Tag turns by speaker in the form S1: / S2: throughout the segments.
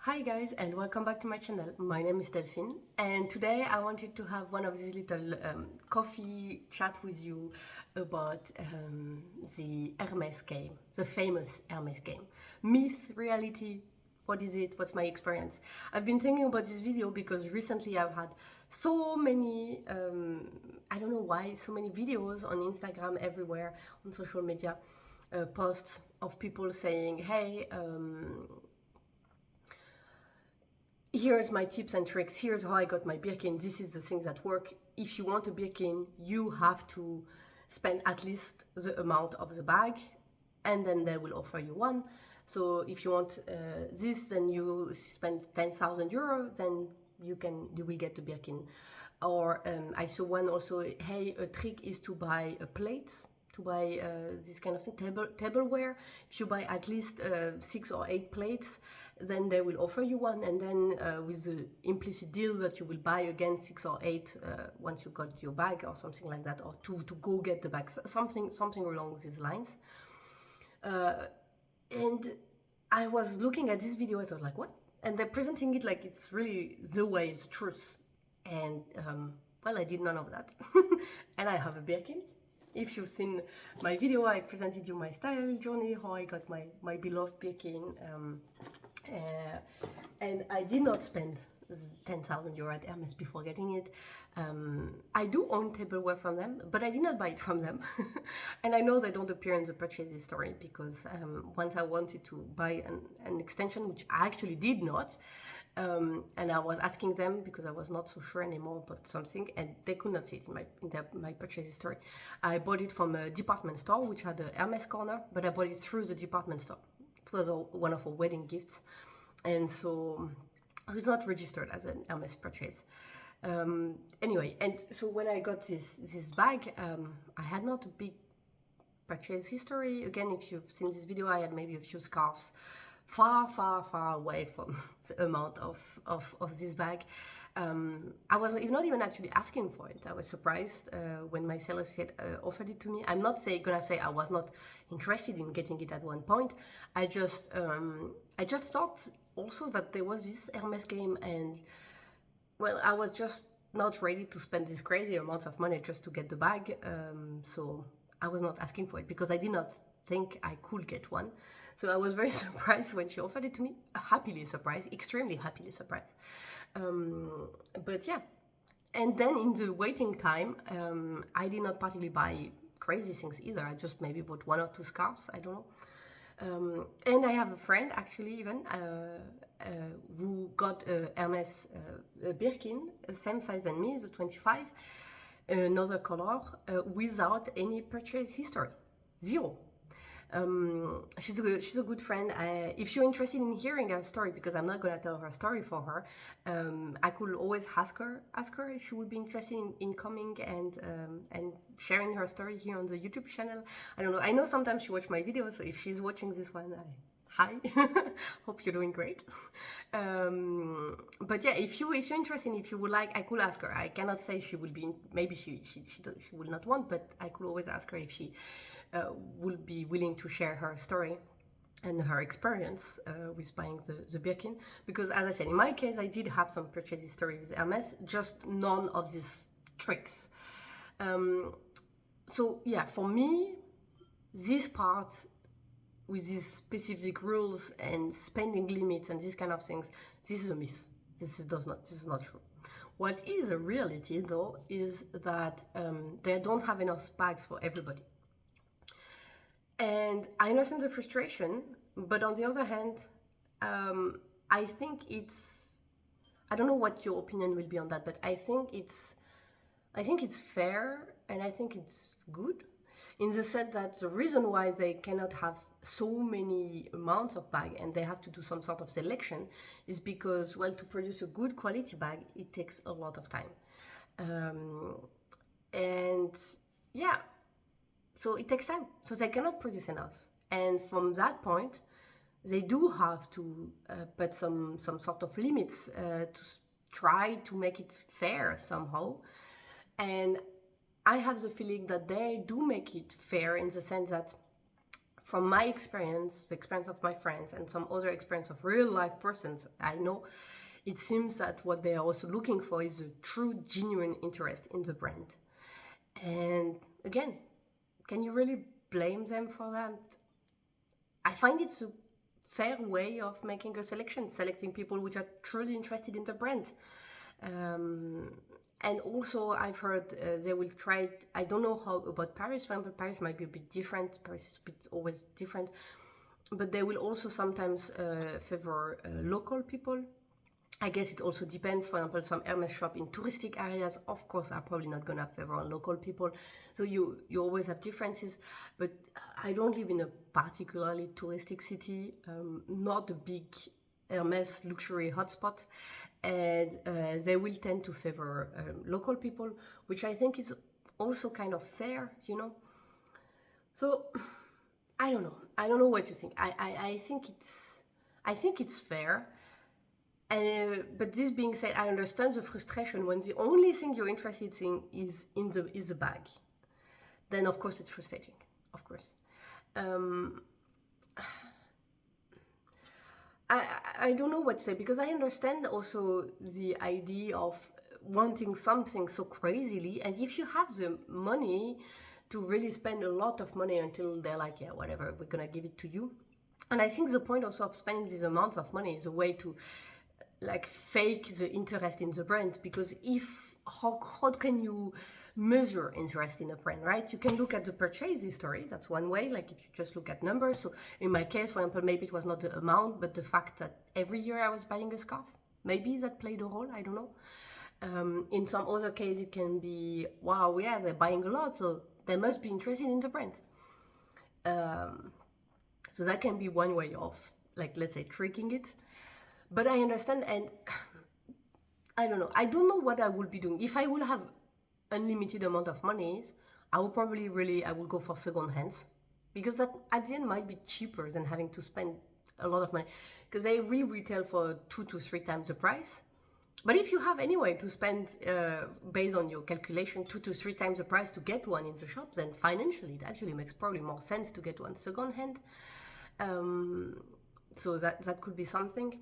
S1: Hi guys, and welcome back to my channel. My name is Delphine, and today I wanted to have one of these little coffee chat with you about the Hermès game, the famous Hermès game. Myth, reality, what is it? What's my experience? I've been thinking about this video because recently I've had so many, I don't know why, so many videos on Instagram, everywhere, on social media, posts of people saying, hey, here's my tips and tricks, here's how I got my Birkin, this is the things that work. If you want a Birkin, you have to spend at least the amount of the bag, and then they will offer you one. So if you want this, then you spend 10,000 euros, then you will get a Birkin. Or I saw one also, hey, a trick is to buy a plate, to buy this kind of thing, tableware. If you buy at least 6 or 8 plates, then they will offer you one, and then with the implicit deal that you will buy again 6 or 8 once you got your bag or something like that, or to go get the bag, something along these lines. And I was looking at this video, I was like, what? And they're presenting it like it's really the way, the truth. And well, I did none of that. And I have a Birkin. If you've seen my video, I presented you my style journey, how I got my beloved Birkin. And I did not spend 10,000 euros at Hermès before getting it. I do own tableware from them, but I did not buy it from them. And I know they don't appear in the purchase history because once I wanted to buy an extension, which I actually did not, and I was asking them because I was not so sure anymore about something, and they could not see it in my purchase history. I bought it from a department store which had a Hermès corner, but I bought it through the department store. It was one of our wedding gifts, and so it's not registered as an Hermès purchase. Anyway, and so when I got this bag, I had not a big purchase history. Again, if you've seen this video, I had maybe a few scarves, far away from the amount of this bag. I was not even actually asking for it. I was surprised when my sellers had offered it to me. I'm not gonna say I was not interested in getting it at one point. I just thought also that there was this Hermès game, and well, I was just not ready to spend this crazy amounts of money just to get the bag. So I was not asking for it because I did not think I could get one. So I was very surprised when she offered it to me. Happily surprised, extremely happily surprised. But yeah, and then in the waiting time, I did not particularly buy crazy things either. I just maybe bought 1 or 2 scarves, I don't know. And I have a friend actually even who got a Hermès Birkin, same size than me, the 25, another color, without any purchase history, 0. She's a good friend. If you're interested in hearing her story, because I'm not gonna tell her story for her, I could always ask her if she would be interested in coming and sharing her story here on the YouTube channel. I don't know. I know sometimes she watches my videos, so if she's watching this one, hi. Hope you're doing great. But yeah, if you're interested, if you would like, I could ask her. I cannot say she will be. Maybe she will not want, but I could always ask her if she would be willing to share her story and her experience with buying the Birkin. Because as I said, in my case, I did have some purchase history with Hermès, just none of these tricks. So yeah, for me, this part with these specific rules and spending limits and these kind of things, this is a myth. This is not true. What is a reality though is that they don't have enough bags for everybody. And I understand the frustration, but on the other hand, I think I don't know what your opinion will be on that, but I think it's fair, and I think it's good in the sense that the reason why they cannot have so many amounts of bag and they have to do some sort of selection is because, well, to produce a good quality bag, it takes a lot of time. And yeah, so it takes time, so they cannot produce enough. And from that point, they do have to put some sort of limits to try to make it fair somehow. And I have the feeling that they do make it fair in the sense that from my experience, the experience of my friends, and some other experience of real life persons I know, it seems that what they are also looking for is a true, genuine interest in the brand. And again, can you really blame them for that? I find it's a fair way of making a selection, selecting people which are truly interested in the brand. And also I've heard they will try, I don't know how about Paris, for example. Paris might be a bit different, Paris is a bit always different, but they will also sometimes favor local people. I guess it also depends. For example, some Hermès shop in touristic areas, of course, are probably not gonna favor on local people. So you always have differences. But I don't live in a particularly touristic city, not a big Hermès luxury hotspot, and they will tend to favor local people, which I think is also kind of fair, you know. So I don't know. I don't know what you think. I think it's fair. But this being said, I understand the frustration when the only thing you're interested in is the bag. Then of course it's frustrating, of course. I don't know what to say, because I understand also the idea of wanting something so crazily, and if you have the money to really spend a lot of money until they're like, yeah, whatever, we're gonna give it to you. And I think the point also of spending these amounts of money is a way to like fake the interest in the brand, because how can you measure interest in a brand, right? You can look at the purchase history, that's one way, like if you just look at numbers. So in my case, for example, maybe it was not the amount, but the fact that every year I was buying a scarf, maybe that played a role, I don't know. In some other case, it can be, wow, yeah, they're buying a lot, so they must be interested in the brand. So that can be one way of, like, let's say, tricking it. But I understand, and I don't know. I don't know what I would be doing. If I would have unlimited amount of money, I would probably I would go for second hands, because that at the end might be cheaper than having to spend a lot of money, because they will retail for 2 to 3 times the price. But if you have anyway to spend, based on your calculation, 2 to 3 times the price to get one in the shop, then financially it actually makes probably more sense to get one second hand. So that could be something.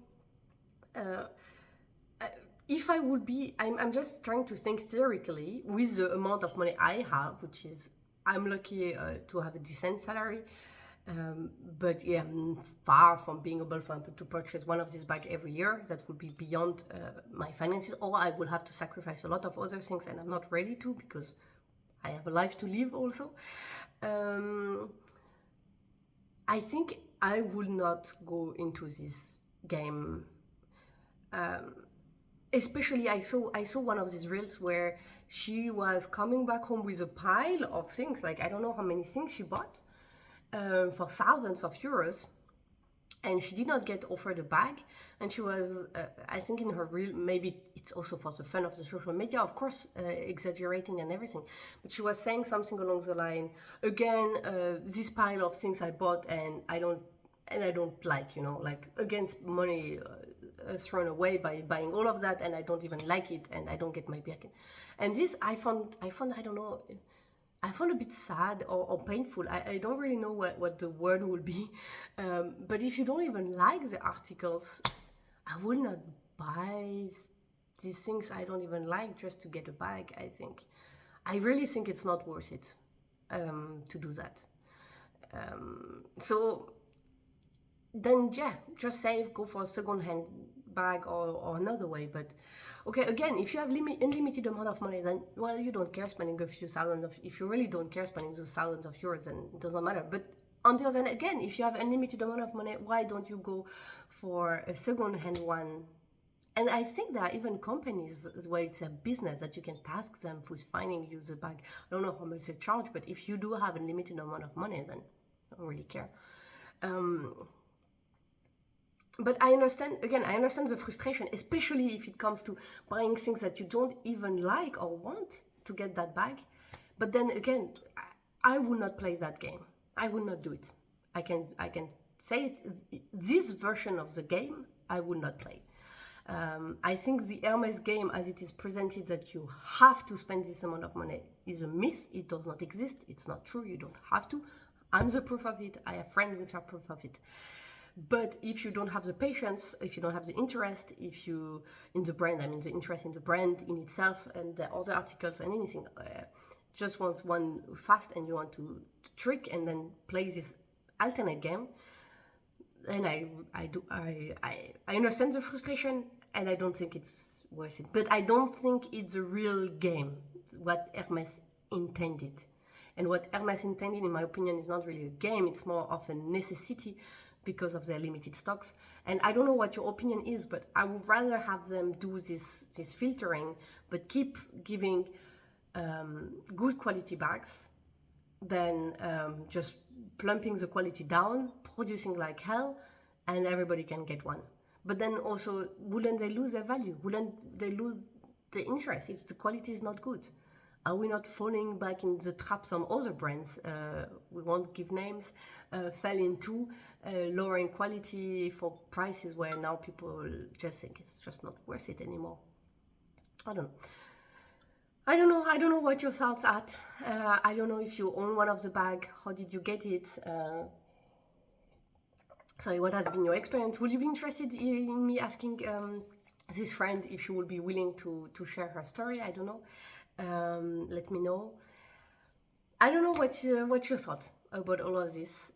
S1: If I would be, I'm just trying to think theoretically with the amount of money I have, which is, I'm lucky to have a decent salary, but yeah, I'm far from being able, for example, to purchase one of these bags every year. That would be beyond my finances, or I will have to sacrifice a lot of other things, and I'm not ready to, because I have a life to live also. I think I would not go into this game. Especially I saw one of these reels where she was coming back home with a pile of things, like I don't know how many things she bought for thousands of euros, and she did not get offered a bag. And she was I think in her reel, maybe it's also for the fun of the social media, of course, exaggerating and everything, but she was saying something along the line, again, this pile of things I bought and I don't like, you know, like, against money thrown away by buying all of that, and I don't even like it, and I don't get my back. And this I found I don't know, I found a bit sad or painful. I don't really know what the word will be, but if you don't even like the articles, I would not buy these things I don't even like just to get a bag. I really think it's not worth it to do that. So then, yeah, just save, go for a second-hand bag or another way. But okay, again, if you have unlimited amount of money, then, well, you don't care spending a few thousands of, if you really don't care spending those thousands of euros, then it doesn't matter. But on the other hand, again, if you have unlimited amount of money, why don't you go for a second-hand one? And I think there are even companies where it's a business that you can task them with finding you the bag. I don't know how much they charge, but if you do have a limited amount of money, then I don't really care. But I understand the frustration, especially if it comes to buying things that you don't even like or want to get that bag. But then again, I would not play that game. I would not do it. I can say it. This version of the game, I would not play. I think the Hermès game, as it is presented, that you have to spend this amount of money, is a myth. It does not exist. It's not true. You don't have to. I'm the proof of it. I have friends which are proof of it. But if you don't have the patience, if you don't have the interest, if you in the brand, I mean the interest in the brand in itself and the other articles and anything, just want one fast and you want to trick and then play this alternate game, and I understand the frustration and I don't think it's worth it. But I don't think it's a real game, what Hermès intended. And what Hermès intended, in my opinion, is not really a game, it's more of a necessity because of their limited stocks. And I don't know what your opinion is, but I would rather have them do this filtering, but keep giving good quality bags than just plumping the quality down, producing like hell, and everybody can get one. But then also, wouldn't they lose their value? Wouldn't they lose the interest if the quality is not good? Are we not falling back in the trap some other brands, we won't give names, fell into, lowering quality for prices where now people just think it's just not worth it anymore? I don't know. I don't know what your thoughts are. I don't know if you own one of the bag. How did you get it? Sorry, what has been your experience? Would you be interested in me asking this friend if she would be willing to share her story? I don't know. Let me know. I don't know what your thoughts about all of this.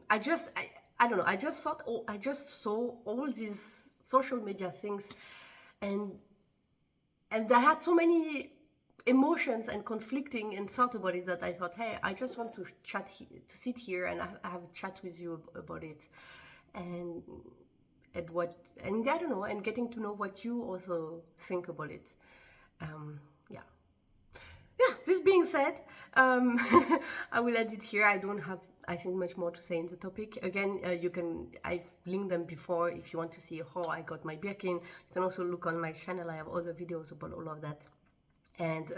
S1: I don't know. I just saw all these social media things, and I had so many emotions and conflicting and thought about it that I thought, hey, I just want to sit here and have a chat with you about it, and I don't know, and getting to know what you also think about it. Yeah, this being said, I will end it here. I don't have, I think, much more to say in the topic. Again, I've linked them before if you want to see how I got my Birkin. You can also look on my channel. I have other videos about all of that. And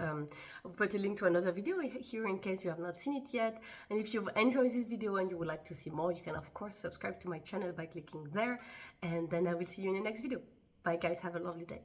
S1: I'll put a link to another video here in case you have not seen it yet. And if you've enjoyed this video and you would like to see more, you can of course subscribe to my channel by clicking there. And then I will see you in the next video. Bye guys, have a lovely day.